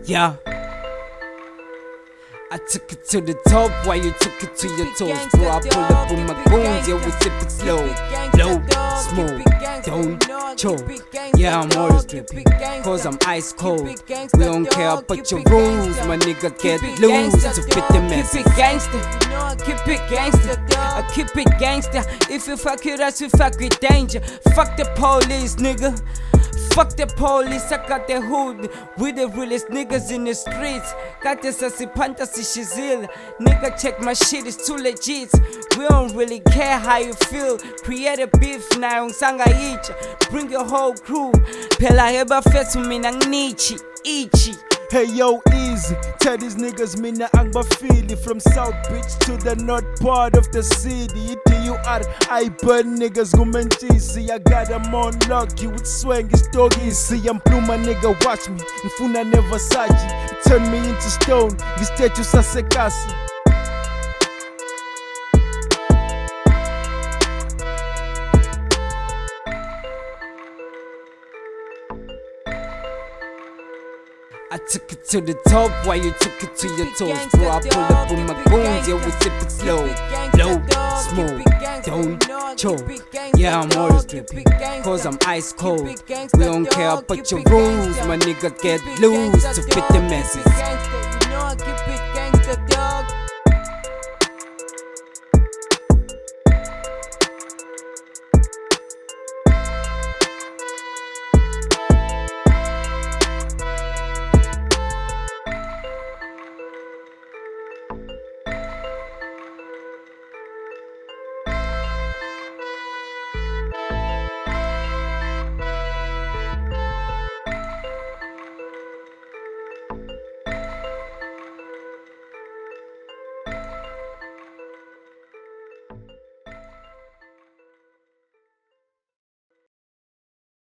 Yeah. I took it to the top while you took it to your toes. Bro, I pull up with my goons, yeah, we sip it slow. Low, smoke, don't choke. Yeah, I'm always dripping, cause I'm ice cold. We don't care about your rules, my nigga get loose to fit the mess. Keep it gangsta, keep it gangsta, I keep it gangsta. If you fuck with us, we fuck with danger. Fuck the police, nigga. Fuck the police, I got the hood. We the realest niggas in the streets. Got the sassy fantasy shizil. Nigga, check my shit, it's too legit. We don't really care how you feel. Create a beef now, sanga each. Bring your whole crew. Pela heba fetu minang nichi, ichi. Hey yo, easy. Tell these niggas mina ang bafili. From South Beach to the north part of the city. TUR, I burn niggas gumentisi. I got them on lock, you would swing it's doggy. See, I'm blue, my nigga, watch me. Mfuna never saji. Turn me into stone, this statue sasekasi. I took it to the top while you took it to your toes. Bro, I pull up with my goons, yeah, we sip it slow. Low, smoke, don't choke. Yeah, I'm always dripping, cause I'm ice cold. We don't care about your rules, my nigga get loose to fit the message.